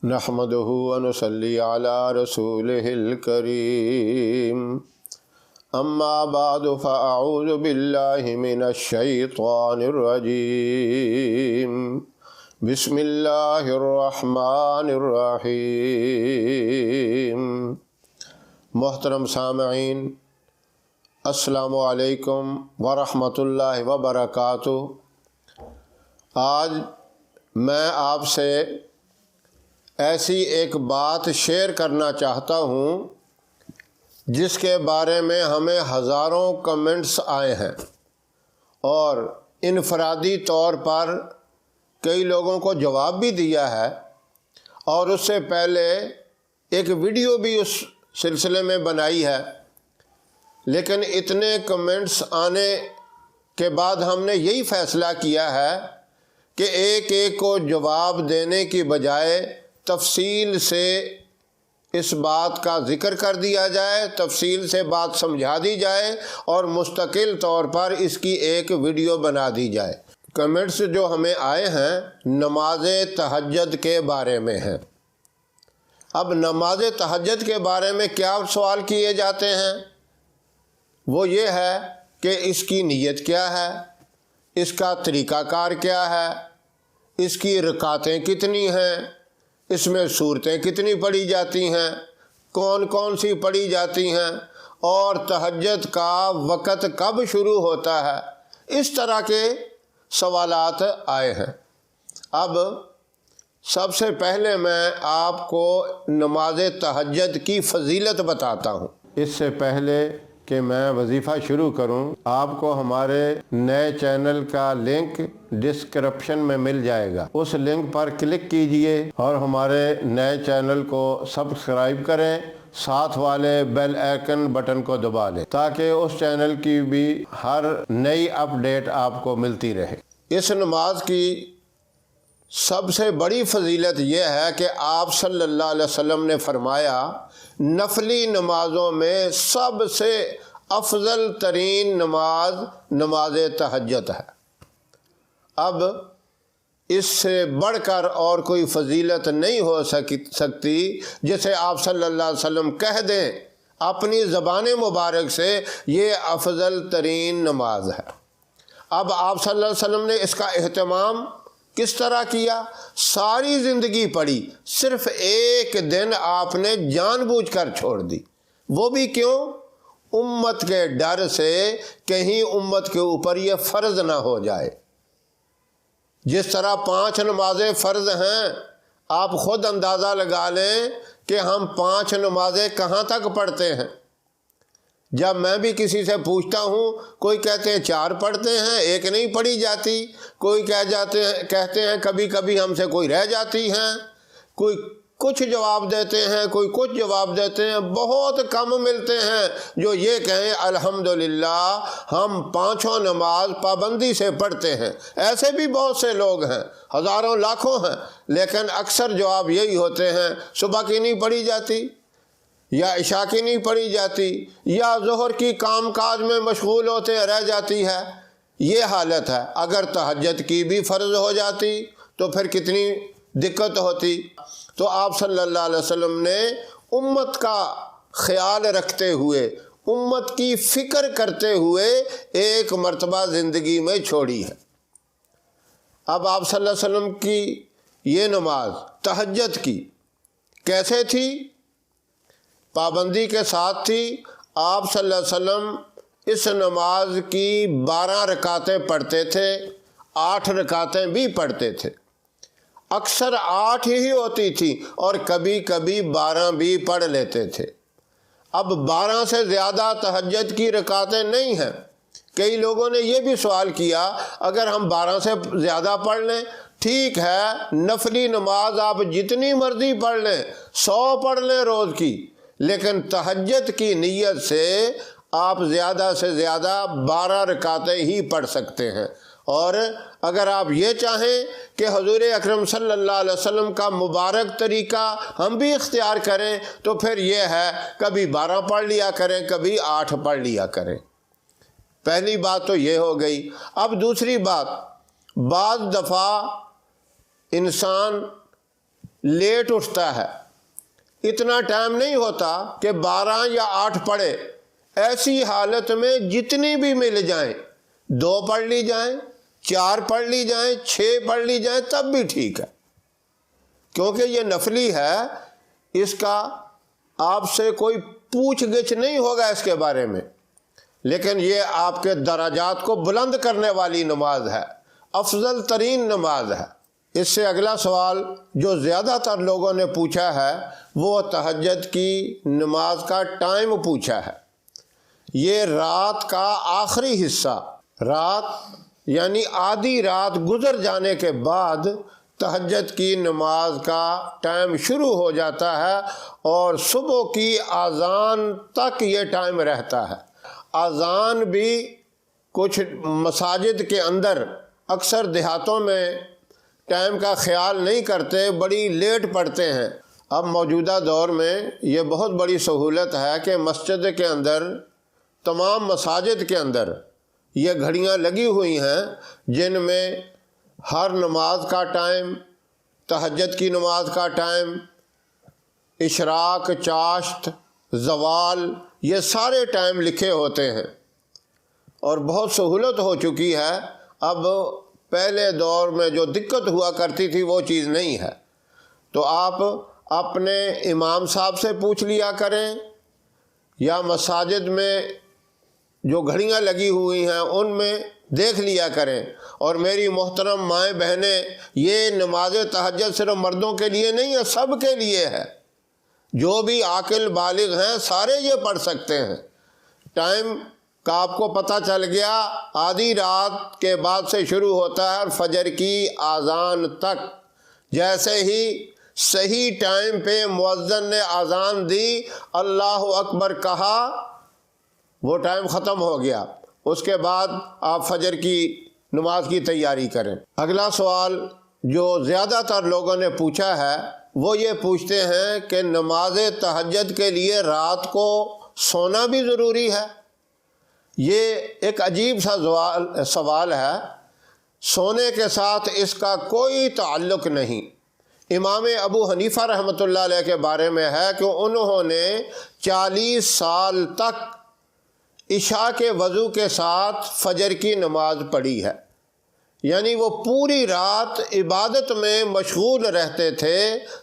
نحمدہ ونصلی علی رسولہ الکریم اما بعد فاعوذ باللہ من الشیطان الرجیم بسم اللہ الرحمن الرحیم۔ محترم سامعین، السلام علیکم ورحمۃ اللہ وبرکاتہ۔ آج میں آپ سے ایسی ایک بات شیئر کرنا چاہتا ہوں جس کے بارے میں ہمیں ہزاروں کمنٹس آئے ہیں اور انفرادی طور پر کئی لوگوں کو جواب بھی دیا ہے، اور اس سے پہلے ایک ویڈیو بھی اس سلسلے میں بنائی ہے، لیکن اتنے کمنٹس آنے کے بعد ہم نے یہی فیصلہ کیا ہے کہ ایک ایک کو جواب دینے کی بجائے تفصیل سے اس بات کا ذکر کر دیا جائے، تفصیل سے بات سمجھا دی جائے اور مستقل طور پر اس کی ایک ویڈیو بنا دی جائے۔ کمنٹس جو ہمیں آئے ہیں نماز تہجد کے بارے میں ہیں۔ اب نماز تہجد کے بارے میں کیا سوال کیے جاتے ہیں؟ وہ یہ ہے کہ اس کی نیت کیا ہے، اس کا طریقہ کار کیا ہے، اس کی رکعتیں کتنی ہیں، اس میں سورتیں کتنی پڑھی جاتی ہیں، کون کون سی پڑھی جاتی ہیں، اور تہجد کا وقت کب شروع ہوتا ہے۔ اس طرح کے سوالات آئے ہیں۔ اب سب سے پہلے میں آپ کو نماز تہجد کی فضیلت بتاتا ہوں۔ اس سے پہلے کہ میں وظیفہ شروع کروں، آپ کو ہمارے نئے چینل کا لنک ڈسکرپشن میں مل جائے گا، اس لنک پر کلک کیجئے اور ہمارے نئے چینل کو سبسکرائب کریں، ساتھ والے بیل آئیکن بٹن کو دبا لیں تاکہ اس چینل کی بھی ہر نئی اپڈیٹ آپ کو ملتی رہے۔ اس نماز کی سب سے بڑی فضیلت یہ ہے کہ آپ صلی اللہ علیہ وسلم نے فرمایا نفلی نمازوں میں سب سے افضل ترین نماز نماز تہجد ہے۔ اب اس سے بڑھ کر اور کوئی فضیلت نہیں ہو سکتی جسے آپ صلی اللہ علیہ وسلم کہہ دیں اپنی زبان مبارک سے یہ افضل ترین نماز ہے۔ اب آپ صلی اللہ علیہ وسلم نے اس کا اہتمام کس طرح کیا؟ ساری زندگی پڑھی، صرف ایک دن آپ نے جان بوجھ کر چھوڑ دی۔ وہ بھی کیوں؟ امت کے ڈر سے کہیں امت کے اوپر یہ فرض نہ ہو جائے۔ جس طرح 5 نمازیں فرض ہیں، آپ خود اندازہ لگا لیں کہ ہم 5 نمازیں کہاں تک پڑھتے ہیں۔ جب میں بھی کسی سے پوچھتا ہوں، کوئی کہتے ہیں 4 پڑھتے ہیں، ایک نہیں پڑھی جاتی، کوئی کہتے ہیں کبھی کبھی ہم سے کوئی رہ جاتی ہیں، کوئی کچھ جواب دیتے ہیں، کوئی کچھ جواب دیتے ہیں۔ بہت کم ملتے ہیں جو یہ کہیں الحمدللہ ہم 5 نماز پابندی سے پڑھتے ہیں۔ ایسے بھی بہت سے لوگ ہیں، ہزاروں لاکھوں ہیں، لیکن اکثر جواب یہی ہوتے ہیں صبح کی نہیں پڑھی جاتی، یا عشاء کی نہیں پڑھی جاتی، یا ظہر کی کام کاج میں مشغول ہوتے رہ جاتی ہے۔ یہ حالت ہے۔ اگر تہجد کی بھی فرض ہو جاتی تو پھر کتنی دقت ہوتی۔ تو آپ صلی اللہ علیہ وسلم نے امت کا خیال رکھتے ہوئے، امت کی فکر کرتے ہوئے ایک مرتبہ زندگی میں چھوڑی ہے۔ اب آپ صلی اللہ علیہ وسلم کی یہ نماز تہجد کی کیسے تھی؟ پابندی کے ساتھ تھی۔ آپ صلی اللہ علیہ وسلم اس نماز کی 12 رکعتیں پڑھتے تھے، 8 رکعتیں بھی پڑھتے تھے۔ اکثر 8 ہی ہوتی تھی اور کبھی کبھی 12 بھی پڑھ لیتے تھے۔ اب 12 سے زیادہ تہجد کی رکعتیں نہیں ہیں۔ کئی لوگوں نے یہ بھی سوال کیا اگر ہم 12 سے زیادہ پڑھ لیں، ٹھیک ہے، نفلی نماز آپ جتنی مرضی پڑھ لیں، 100 پڑھ لیں روز کی، لیکن تہجد کی نیت سے آپ زیادہ سے زیادہ 12 رکعتیں ہی پڑھ سکتے ہیں۔ اور اگر آپ یہ چاہیں کہ حضور اکرم صلی اللہ علیہ وسلم کا مبارک طریقہ ہم بھی اختیار کریں تو پھر یہ ہے کبھی 12 پڑھ لیا کریں، کبھی 8 پڑھ لیا کریں۔ پہلی بات تو یہ ہو گئی۔ اب دوسری بات، بعض دفعہ انسان لیٹ اٹھتا ہے، اتنا ٹائم نہیں ہوتا کہ 12 یا 8 پڑھے۔ ایسی حالت میں جتنی بھی مل جائیں، 2 پڑھ لی جائیں، 4 پڑھ لی جائیں، 6 پڑھ لی جائیں، تب بھی ٹھیک ہے، کیونکہ یہ نفلی ہے، اس کا آپ سے کوئی پوچھ گچھ نہیں ہوگا اس کے بارے میں، لیکن یہ آپ کے درجات کو بلند کرنے والی نماز ہے، افضل ترین نماز ہے۔ اس سے اگلا سوال جو زیادہ تر لوگوں نے پوچھا ہے وہ تہجد کی نماز کا ٹائم پوچھا ہے۔ یہ رات کا آخری حصہ، رات یعنی آدھی رات گزر جانے کے بعد تہجد کی نماز کا ٹائم شروع ہو جاتا ہے اور صبح کی اذان تک یہ ٹائم رہتا ہے۔ اذان بھی کچھ مساجد کے اندر، اکثر دیہاتوں میں ٹائم کا خیال نہیں کرتے، بڑی لیٹ پڑھتے ہیں۔ اب موجودہ دور میں یہ بہت بڑی سہولت ہے کہ مسجد کے اندر، تمام مساجد کے اندر یہ گھڑیاں لگی ہوئی ہیں جن میں ہر نماز کا ٹائم، تہجد کی نماز کا ٹائم، اشراق، چاشت، زوال، یہ سارے ٹائم لکھے ہوتے ہیں اور بہت سہولت ہو چکی ہے۔ اب پہلے دور میں جو دقت ہوا کرتی تھی وہ چیز نہیں ہے، تو آپ اپنے امام صاحب سے پوچھ لیا کریں یا مساجد میں جو گھڑیاں لگی ہوئی ہیں ان میں دیکھ لیا کریں۔ اور میری محترم مائیں بہنیں، یہ نماز تہجد صرف مردوں کے لیے نہیں ہے، سب کے لیے ہے، جو بھی عاقل بالغ ہیں سارے یہ پڑھ سکتے ہیں۔ ٹائم کا آپ کو پتہ چل گیا، آدھی رات کے بعد سے شروع ہوتا ہے اور فجر کی اذان تک۔ جیسے ہی صحیح ٹائم پہ مؤذن نے اذان دی، اللہ اکبر کہا، وہ ٹائم ختم ہو گیا، اس کے بعد آپ فجر کی نماز کی تیاری کریں۔ اگلا سوال جو زیادہ تر لوگوں نے پوچھا ہے وہ یہ پوچھتے ہیں کہ نماز تہجد کے لیے رات کو سونا بھی ضروری ہے؟ یہ ایک عجیب سا سوال ہے، سونے کے ساتھ اس کا کوئی تعلق نہیں۔ امام ابو حنیفہ رحمۃ اللہ علیہ کے بارے میں ہے کہ انہوں نے 40 سال تک عشاء کے وضو کے ساتھ فجر کی نماز پڑھی ہے، یعنی وہ پوری رات عبادت میں مشغول رہتے تھے،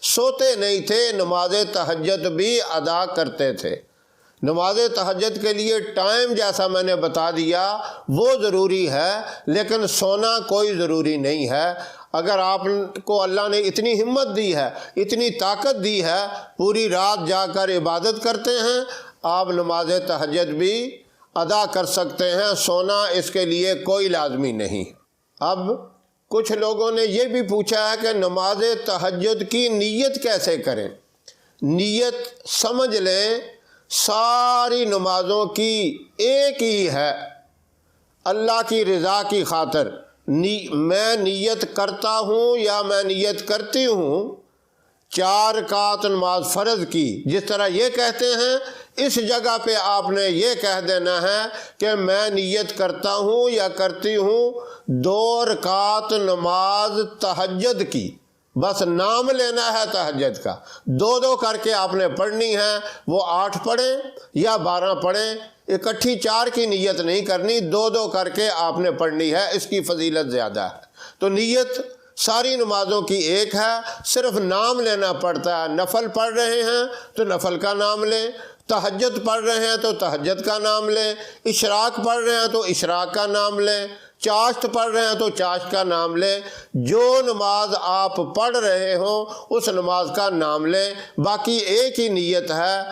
سوتے نہیں تھے، نماز تہجد بھی ادا کرتے تھے۔ نماز تہجد کے لیے ٹائم جیسا میں نے بتا دیا وہ ضروری ہے، لیکن سونا کوئی ضروری نہیں ہے۔ اگر آپ کو اللہ نے اتنی ہمت دی ہے، اتنی طاقت دی ہے، پوری رات جا کر عبادت کرتے ہیں، آپ نماز تہجد بھی ادا کر سکتے ہیں، سونا اس کے لیے کوئی لازمی نہیں۔ اب کچھ لوگوں نے یہ بھی پوچھا ہے کہ نماز تہجد کی نیت کیسے کریں؟ نیت سمجھ لیں ساری نمازوں کی ایک ہی ہے، اللہ کی رضا کی خاطر۔ میں نیت کرتا ہوں یا میں نیت کرتی ہوں 4 رکعت نماز فرض کی، جس طرح یہ کہتے ہیں اس جگہ پہ آپ نے یہ کہہ دینا ہے کہ میں نیت کرتا ہوں یا کرتی ہوں 2 رکعت نماز تہجد کی، بس نام لینا ہے تہجد کا، 2 کر کے آپ نے پڑھنی ہے، وہ 8 پڑھیں یا 12 پڑھیں، اکٹھی 4 کی نیت نہیں کرنی، 2 کر کے آپ نے پڑھنی ہے، اس کی فضیلت زیادہ ہے۔ تو نیت ساری نمازوں کی ایک ہے، صرف نام لینا پڑتا ہے۔ نفل پڑھ رہے ہیں تو نفل کا نام لیں، تہجد پڑھ رہے ہیں تو تہجد کا نام لیں، اشراق پڑھ رہے ہیں تو اشراق کا نام لیں، چاشت پڑھ رہے ہیں تو چاشت کا نام لیں، جو نماز آپ پڑھ رہے ہوں اس نماز کا نام لیں۔ باقی ایک ہی نیت ہے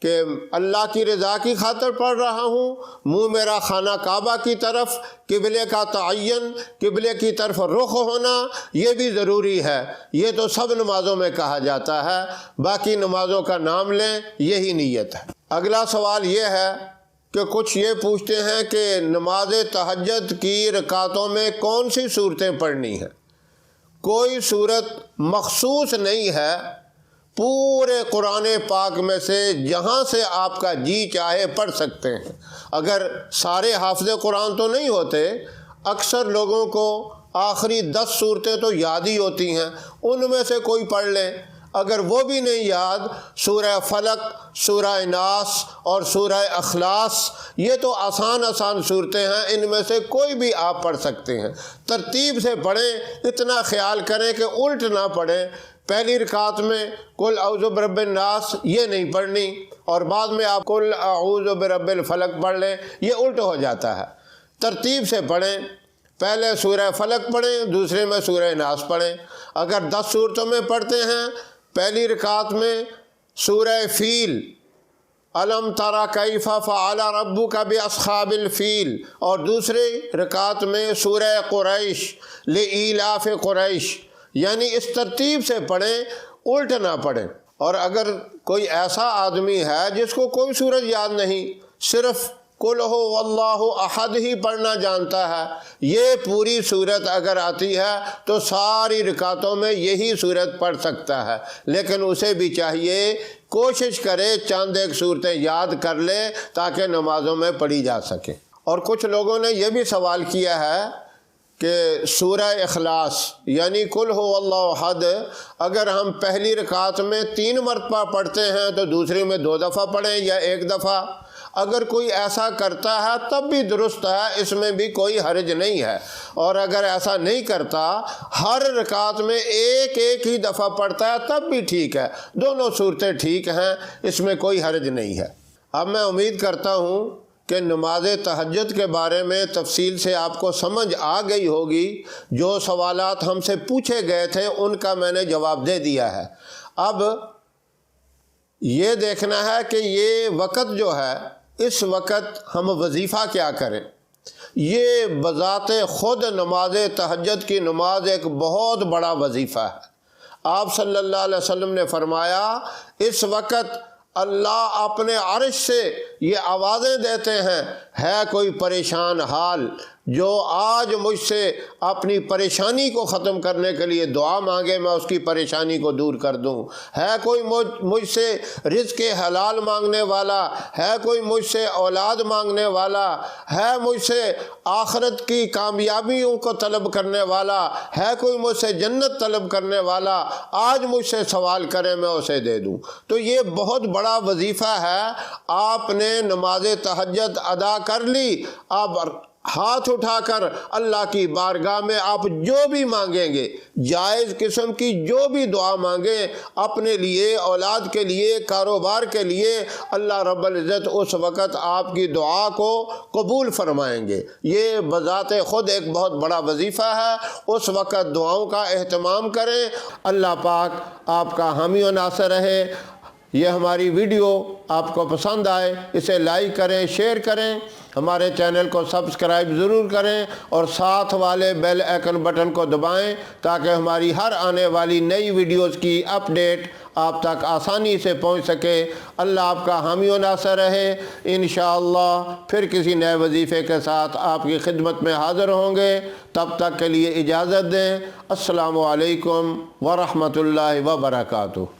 کہ اللہ کی رضا کی خاطر پڑھ رہا ہوں، منہ میرا خانہ کعبہ کی طرف، قبلے کا تعین، قبلے کی طرف رخ ہونا یہ بھی ضروری ہے، یہ تو سب نمازوں میں کہا جاتا ہے، باقی نمازوں کا نام لیں، یہی نیت ہے۔ اگلا سوال یہ ہے کہ کچھ یہ پوچھتے ہیں کہ نماز تہجد کی رکعتوں میں کون سی صورتیں پڑھنی ہیں؟ کوئی صورت مخصوص نہیں ہے، پورے قرآن پاک میں سے جہاں سے آپ کا جی چاہے پڑھ سکتے ہیں۔ اگر سارے حافظ قرآن تو نہیں ہوتے، اکثر لوگوں کو آخری 10 صورتیں تو یاد ہی ہوتی ہیں، ان میں سے کوئی پڑھ لیں۔ اگر وہ بھی نہیں یاد، سورہ فلق، سورہ ناس اور سورہ اخلاص، یہ تو آسان صورتیں ہیں، ان میں سے کوئی بھی آپ پڑھ سکتے ہیں۔ ترتیب سے پڑھیں، اتنا خیال کریں کہ الٹ نہ پڑھیں۔ پہلی رکعت میں قل اعوذ برب الناس یہ نہیں پڑھنی اور بعد میں آپ قل اعوذ برب الفلق پڑھ لیں، یہ الٹ ہو جاتا ہے۔ ترتیب سے پڑھیں، پہلے سورہ فلق پڑھیں، دوسرے میں سورہ ناس پڑھیں۔ اگر 10 صورتوں میں پڑھتے ہیں، پہلی رکعت میں سورہ فیل، الم تری کیف فعل ربک باصحاب الفیل، اور دوسری رکعت میں سورہ قریش، لإیلاف قریش، یعنی اس ترتیب سے پڑھیں، الٹ نہ پڑھیں۔ اور اگر کوئی ایسا آدمی ہے جس کو کوئی سورت یاد نہیں، صرف قل ہو واللہ احد ہی پڑھنا جانتا ہے، یہ پوری صورت اگر آتی ہے تو ساری رکعتوں میں یہی صورت پڑھ سکتا ہے، لیکن اسے بھی چاہیے کوشش کرے چند ایک صورتیں یاد کر لے تاکہ نمازوں میں پڑھی جا سکے۔ اور کچھ لوگوں نے یہ بھی سوال کیا ہے کہ سورہ اخلاص یعنی قل ہو اللہ احد اگر ہم پہلی رکعت میں 3 مرتبہ پڑھتے ہیں تو دوسری میں 2 دفعہ پڑھیں یا 1 دفعہ؟ اگر کوئی ایسا کرتا ہے تب بھی درست ہے، اس میں بھی کوئی حرج نہیں ہے، اور اگر ایسا نہیں کرتا، ہر رکعت میں ایک ہی دفعہ پڑھتا ہے تب بھی ٹھیک ہے، دونوں صورتیں ٹھیک ہیں، اس میں کوئی حرج نہیں ہے۔ اب میں امید کرتا ہوں کہ نماز تہجد کے بارے میں تفصیل سے آپ کو سمجھ آ گئی ہوگی۔ جو سوالات ہم سے پوچھے گئے تھے ان کا میں نے جواب دے دیا ہے۔ اب یہ دیکھنا ہے کہ یہ وقت جو ہے، اس وقت ہم وظیفہ کیا کریں۔ یہ بذات خود نماز تہجد کی نماز ایک بہت بڑا وظیفہ ہے۔ آپ صلی اللہ علیہ وسلم نے فرمایا، اس وقت اللہ اپنے عرش سے یہ آوازیں دیتے ہیں، ہے کوئی پریشان حال جو آج مجھ سے اپنی پریشانی کو ختم کرنے کے لیے دعا مانگے، میں اس کی پریشانی کو دور کر دوں۔ ہے کوئی مجھ سے رزق حلال مانگنے والا، ہے کوئی مجھ سے اولاد مانگنے والا، ہے مجھ سے آخرت کی کامیابیوں کو طلب کرنے والا، ہے کوئی مجھ سے جنت طلب کرنے والا، آج مجھ سے سوال کرے میں اسے دے دوں۔ تو یہ بہت بڑا وظیفہ ہے۔ آپ نے نماز تہجد ادا کر لی، اب ہاتھ اٹھا کر اللہ کی بارگاہ میں آپ جو بھی مانگیں گے، جائز قسم کی جو بھی دعا مانگیں، اپنے لیے، اولاد کے لیے، کاروبار کے لیے، اللہ رب العزت اس وقت آپ کی دعا کو قبول فرمائیں گے۔ یہ بذات خود ایک بہت بڑا وظیفہ ہے۔ اس وقت دعاؤں کا اہتمام کریں۔ اللہ پاک آپ کا حامی و ناصر رہے۔ یہ ہماری ویڈیو آپ کو پسند آئے، اسے لائک کریں، شیئر کریں، ہمارے چینل کو سبسکرائب ضرور کریں اور ساتھ والے بیل آئیکن بٹن کو دبائیں تاکہ ہماری ہر آنے والی نئی ویڈیوز کی اپڈیٹ آپ تک آسانی سے پہنچ سکے۔ اللہ آپ کا حامی و ناصر رہے۔ انشاءاللہ پھر کسی نئے وظیفے کے ساتھ آپ کی خدمت میں حاضر ہوں گے۔ تب تک کے لیے اجازت دیں۔ السلام علیکم ورحمۃ اللہ وبرکاتہ۔